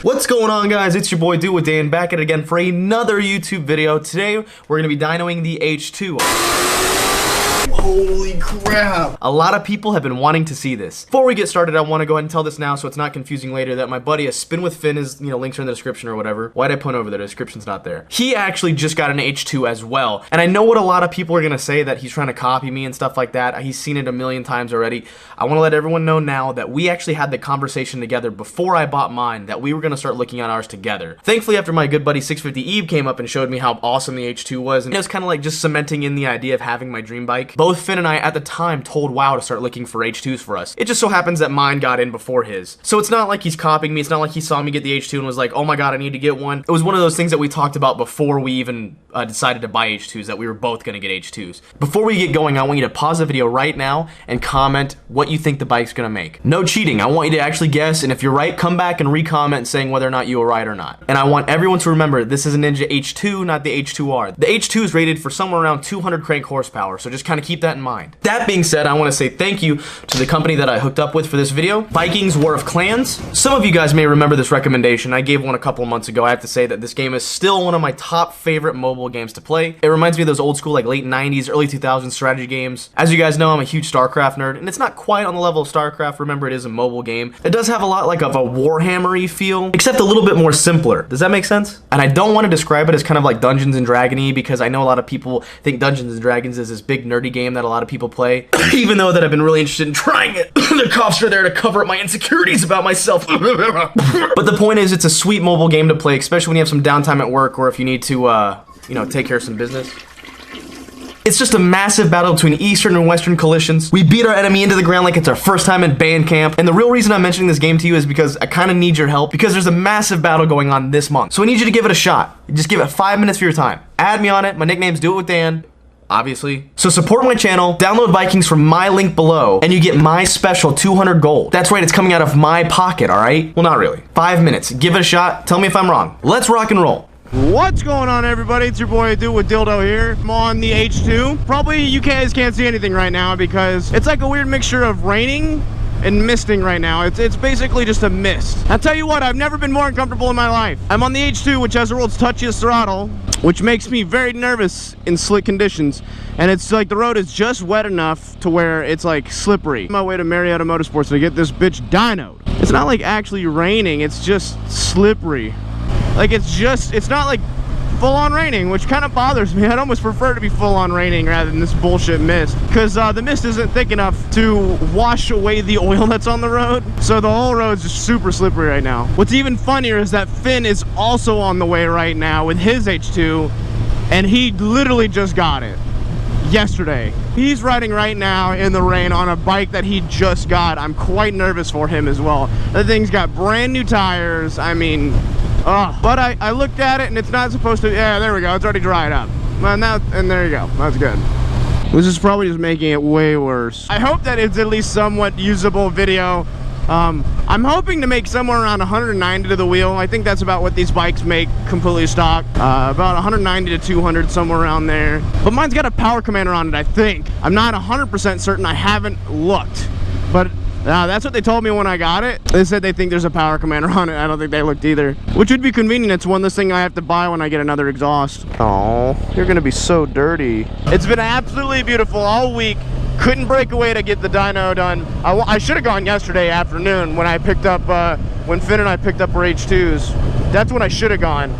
What's going on, guys? It's your boy Do with Dan, back at it again for another YouTube video. Today we're gonna be dynoing the H2. Holy crap. A lot of people have been wanting to see this. Before we get started, I want to go ahead and tell this now so it's not confusing later that my buddy, a Spin with Finn, is, links are in the description or whatever. Why'd I put over there? The description's not there. He actually just got an H2 as well. And I know what a lot of people are going to say, that he's trying to copy me and stuff like that. He's seen it a million times already. I want to let everyone know now that we actually had the conversation together before I bought mine, that we were going to start looking at ours together. Thankfully, after my good buddy 650 Eve came up and showed me how awesome the H2 was, and it was kind of like just cementing in the idea of having my dream bike. Both Finn and I at the time told WoW to start looking for H2s for us. It just so happens that mine got in before his. So it's not like he's copying me. It's not like he saw me get the H2 and was like, oh my god, I need to get one. It was one of those things that we talked about before we even decided to buy H2s, that we were both going to get H2s. Before we get going, I want you to pause the video right now and comment what you think the bike's going to make. No cheating. I want you to actually guess, and if you're right, come back and re-comment saying whether or not you were right or not. And I want everyone to remember, this is a Ninja H2, not the H2R. The H2 is rated for somewhere around 200 crank horsepower, so just kind of keep that in mind. That being said, I want to say thank you to the company that I hooked up with for this video, Vikings War of Clans. Some of you guys may remember this recommendation. I gave one a couple months ago. I have to say that this game is still one of my top favorite mobile games to play. It reminds me of those old school, like late 90s, early 2000s strategy games. As you guys know, I'm a huge StarCraft nerd, and it's not quite on the level of StarCraft. Remember, it is a mobile game. It does have a lot like of a Warhammer-y feel, except a little bit more simpler. Does that make sense? And I don't want to describe it as kind of like Dungeons and Dragons-y, because I know a lot of people think Dungeons and Dragons is this big nerdy game that a lot of people play. Even though that I've been really interested in trying it. The cops are there to cover up my insecurities about myself. But the point is, it's a sweet mobile game to play, especially when you have some downtime at work, or if you need to, take care of some business. It's just a massive battle between Eastern and Western coalitions. We beat our enemy into the ground like it's our first time in band camp. And the real reason I'm mentioning this game to you is because I kind of need your help, because there's a massive battle going on this month. So I need you to give it a shot. Just give it 5 minutes of your time. Add me on it. My nickname's Do It With Dan, obviously. So support my channel, download Vikings from my link below, and you get my special 200 gold. That's right, it's coming out of my pocket, alright? Well, not really. 5 minutes. Give it a shot. Tell me if I'm wrong. Let's rock and roll. What's going on, everybody? It's your boy Do with Dildo here. I'm on the H2. Probably you guys can't see anything right now because it's like a weird mixture of raining and misting right now. It's basically just a mist. I'll tell you what, I've never been more uncomfortable in my life. I'm on the H2, which has the world's touchiest throttle, which makes me very nervous in slick conditions. And it's like the road is just wet enough to where it's like slippery. I'm on my way to Marietta Motorsports to get this bitch dynoed. It's not like actually raining, it's just slippery. Like it's not like full-on raining, which kind of bothers me. I'd almost prefer to be full-on raining rather than this bullshit mist, because the mist isn't thick enough to wash away the oil that's on the road. So the whole road's just super slippery right now. What's even funnier is that Finn is also on the way right now with his H2, and he literally just got it yesterday. He's riding right now in the rain on a bike that he just got. I'm quite nervous for him as well. The thing's got brand new tires. I mean, but I looked at it and it's not supposed to. Yeah, there we go. It's already dried up. And there you go. That's good. This is probably just making it way worse. I hope that it's at least somewhat usable video. I'm hoping to make somewhere around 190 to the wheel. I think that's about what these bikes make completely stock. About 190 to 200, somewhere around there. But mine's got a power commander on it, I think. I'm not 100% certain. I haven't looked. But that's what they told me when I got it. They said they think there's a power commander on it. I don't think they looked either. Which would be convenient. It's one less thing I have to buy when I get another exhaust. Oh, you're gonna be so dirty. It's been absolutely beautiful all week. Couldn't break away to get the dyno done. I should have gone yesterday afternoon when I picked up, when Finn and I picked up our H2s. That's when I should have gone.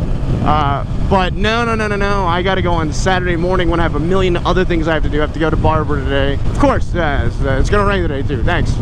But no. I gotta go on Saturday morning when I have a million other things I have to do. I have to go to barber today. Of course, it's gonna rain today too. Thanks.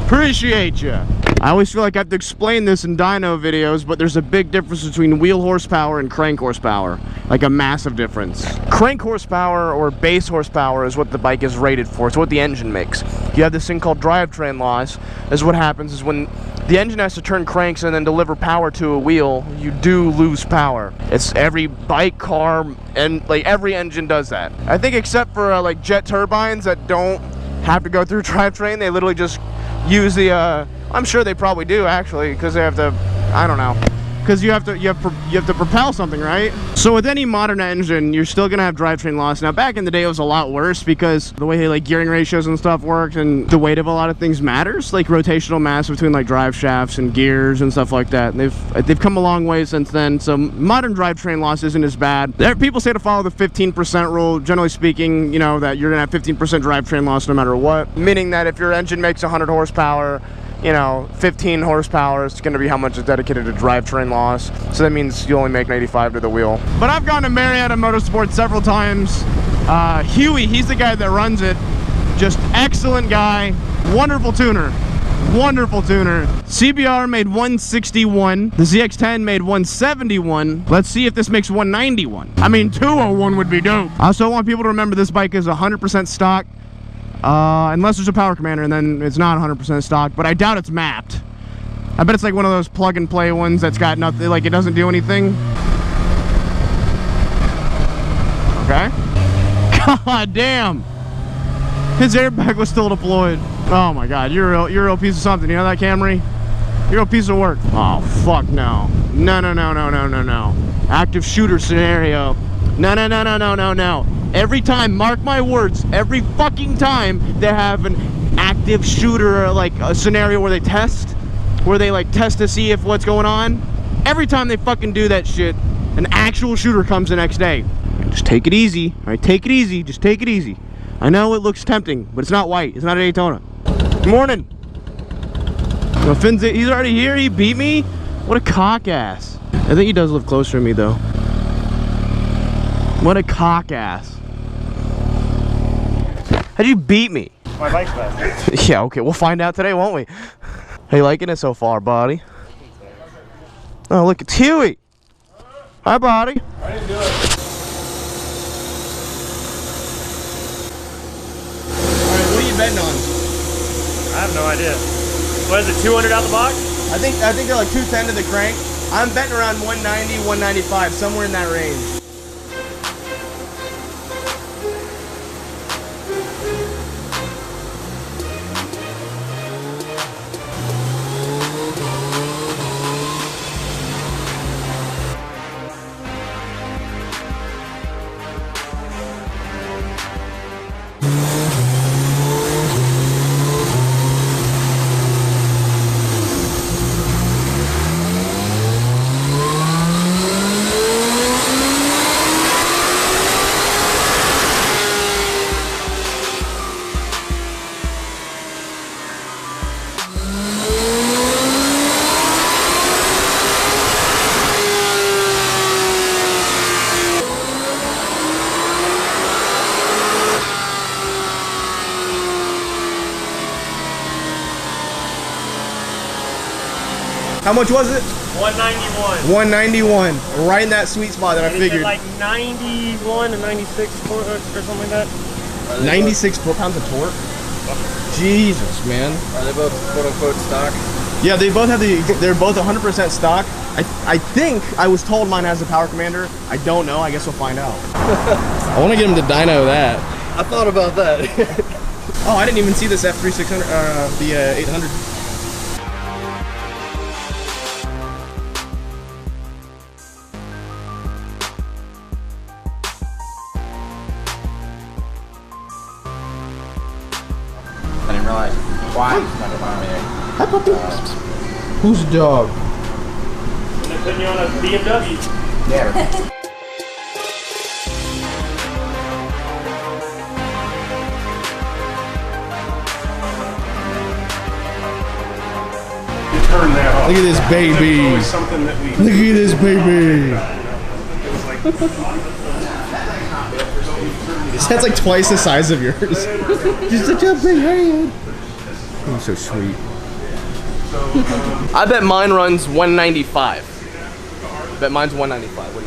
Appreciate you. I always feel like I have to explain this in dyno videos, but there's a big difference between wheel horsepower and crank horsepower. Like a massive difference. Crank horsepower or base horsepower is what the bike is rated for. It's what the engine makes. You have this thing called drivetrain loss. Is what happens is when the engine has to turn cranks and then deliver power to a wheel, you do lose power. It's every bike, car, and like every engine does that. I think except for like jet turbines that don't have to go through drivetrain, they literally just use the, I'm sure they probably do actually, because they have to, I don't know, because you have to propel something, right? So with any modern engine, you're still gonna have drivetrain loss. Now back in the day, it was a lot worse because the way like gearing ratios and stuff worked, and the weight of a lot of things matters, like rotational mass between like drive shafts and gears and stuff like that. And they've come a long way since then. So modern drivetrain loss isn't as bad. People say to follow the 15% rule. Generally speaking, you know that you're gonna have 15% drivetrain loss no matter what. Meaning that if your engine makes 100 horsepower, you know, 15 horsepower is going to be how much is dedicated to drivetrain loss. So that means you only make 95 to the wheel. But I've gone to Marietta Motorsports several times. Huey, he's the guy that runs it. Just excellent guy. Wonderful tuner. Wonderful tuner. CBR made 161. The ZX-10 made 171. Let's see if this makes 191. I mean, 201 would be dope. I also want people to remember this bike is 100% stock. Unless there's a power commander, and then it's not 100% stock, but I doubt it's mapped. I bet it's like one of those plug and play ones that's got nothing, like it doesn't do anything. Okay. God damn. His airbag was still deployed. Oh my God, you're a real piece of something. You know that, Camry? You're a piece of work. Oh, fuck no. No. Active shooter scenario. No. Every time, mark my words, every fucking time they have an active shooter, like a scenario where they test to see if what's going on. Every time they fucking do that shit, an actual shooter comes the next day. Just take it easy, all right? Take it easy, just take it easy. I know it looks tempting, but it's not white. It's not a Daytona. Good morning. No, Finn's, he's already here. He beat me. What a cock ass. I think he does live closer to me though. What a cock ass. How'd you beat me? My bike's fast. Yeah, okay, we'll find out today, won't we? How you liking it so far, buddy? Oh, look, it's Huey. Hi, buddy. I didn't do it. Alright, what are you betting on? I have no idea. What is it, 200 out the box? I think they're like 210 to the crank. I'm betting around 190, 195, somewhere in that range. How much was it? 191. 191. Right in that sweet spot that I figured. Like 91 to 96 or something like that. 96 foot-pounds of torque? Jesus, man. Are they both quote-unquote stock? Yeah, they both have they're both 100% stock. I think I was told mine has a power commander. I don't know. I guess we'll find out. I want to get him to dyno that. I thought about that. Oh, I didn't even see this F3600, the 800. I didn't realize why he's trying to find me there. Hi, puppy. Who's the dog? And they're putting you on a BMW. Yeah. Turn that off. Look at this baby. It's always something that we. Look at this baby. It was like, His head's like twice the size of yours. You're such a big head. Oh, so sweet. I bet mine runs 195. I bet mine's 195. What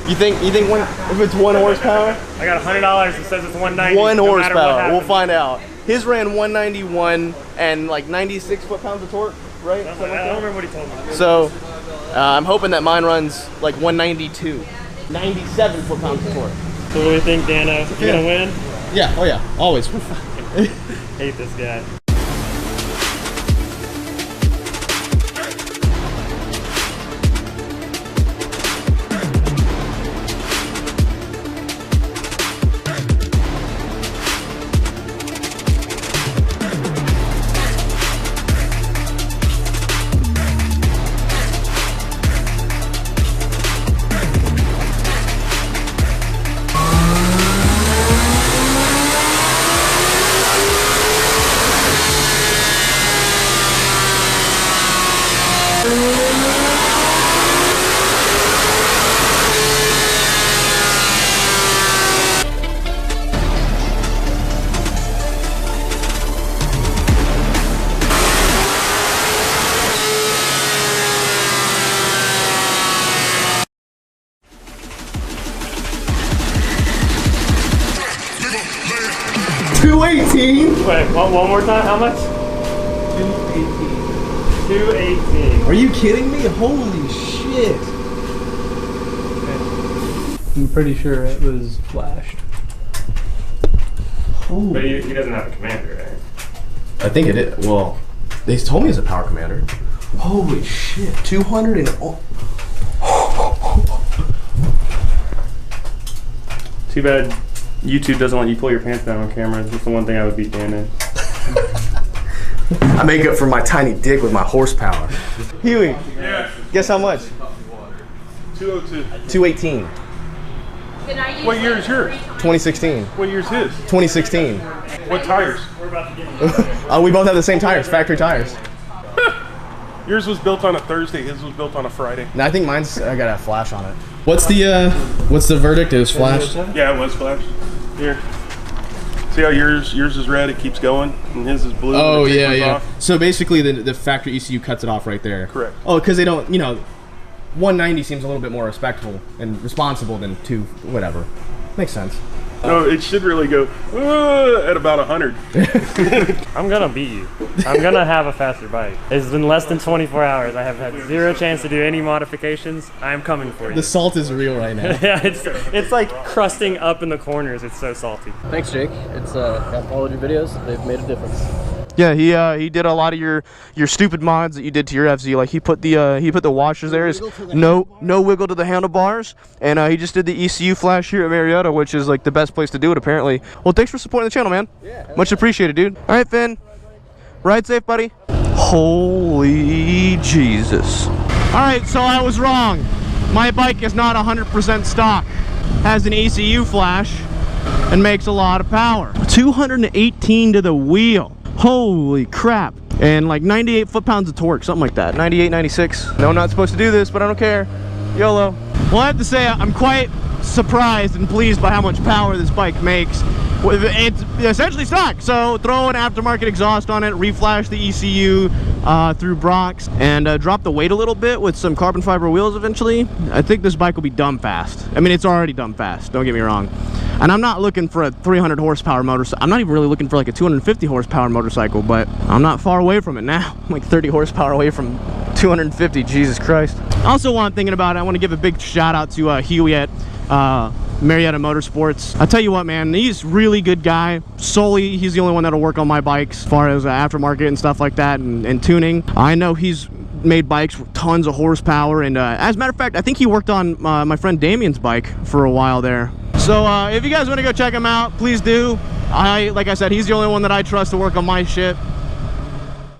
do you think? You think if it's 1 horsepower? I got $100 that says it's 190. 1 no matter what horsepower. We'll happens. find out. His ran 191 and like 96 foot-pounds of torque, right? I don't remember what he told me. So I'm hoping that mine runs like 192, 97 foot-pounds of torque. So what do you think, Dano? You gonna win? Yeah. Oh yeah. Always. Hate this guy. 218? Wait, one more time. How much? 218. Are you kidding me? Holy shit. I'm pretty sure it was flashed. But he doesn't have a commander, right? I think it is. Well, they told me it's a power commander. Holy shit. 200 and... Too bad YouTube doesn't let you pull your pants down on camera. That's the one thing I would be doing in. I make up for my tiny dick with my horsepower. Huey. Yeah. Guess how much? 202. 218. What year is yours? 2016. What year's his? 2016. What tires? Oh, we both have the same tires, factory tires. Yours was built on a Thursday. His was built on a Friday. No, I think mine's got a flash on it. What's the verdict? It was flashed. Yeah, it was flashed. Here. See how yours is red? It keeps going, and his is blue. Oh and it yeah, tapers yeah. off. So basically, the factory ECU cuts it off right there. Correct. Oh, because they don't, 190 seems a little bit more respectable and responsible than whatever. Makes sense. No, it should really go at about 100. I'm gonna beat you. I'm gonna have a faster bike. It's been less than 24 hours. I have had zero chance to do any modifications. I'm coming for you. The salt is real right now. Yeah, it's like crusting up in the corners. It's so salty. Thanks, Jake. It's I followed your videos. They've made a difference. Yeah, he did a lot of your stupid mods that you did to your FZ. Like he put the washers there. No wiggle to the handlebars, and he just did the ECU flash here at Marietta, which is like the best place to do it apparently. Well, thanks for supporting the channel, man. Yeah, much appreciated, dude. All right, Finn, ride safe, buddy. Holy Jesus! All right, so I was wrong. My bike is not 100% stock. Has an ECU flash and makes a lot of power. 218 to the wheel. Holy crap. And like 98 foot-pounds of torque, something like that. 98, 96. No, I'm not supposed to do this, but I don't care. YOLO. Well, I have to say, I'm quite surprised and pleased by how much power this bike makes. It's essentially stock, so throw an aftermarket exhaust on it, reflash the ECU through Brock's, and drop the weight a little bit with some carbon fiber wheels eventually. I think this bike will be dumb fast. I mean, it's already dumb fast, don't get me wrong. And I'm not looking for a 300 horsepower motorcycle. I'm not even really looking for like a 250 horsepower motorcycle, but I'm not far away from it now. I'm like 30 horsepower away from 250, Jesus Christ. Also, while I'm thinking about it, I want to give a big shout out to Huey at Marietta Motorsports. I tell you what, man, he's a really good guy. Solely, he's the only one that'll work on my bikes as far as aftermarket and stuff like that and tuning. I know he's made bikes with tons of horsepower, and as a matter of fact, I think he worked on my friend Damien's bike for a while there. So if you guys want to go check him out, please do. Like I said, he's the only one that I trust to work on my shit.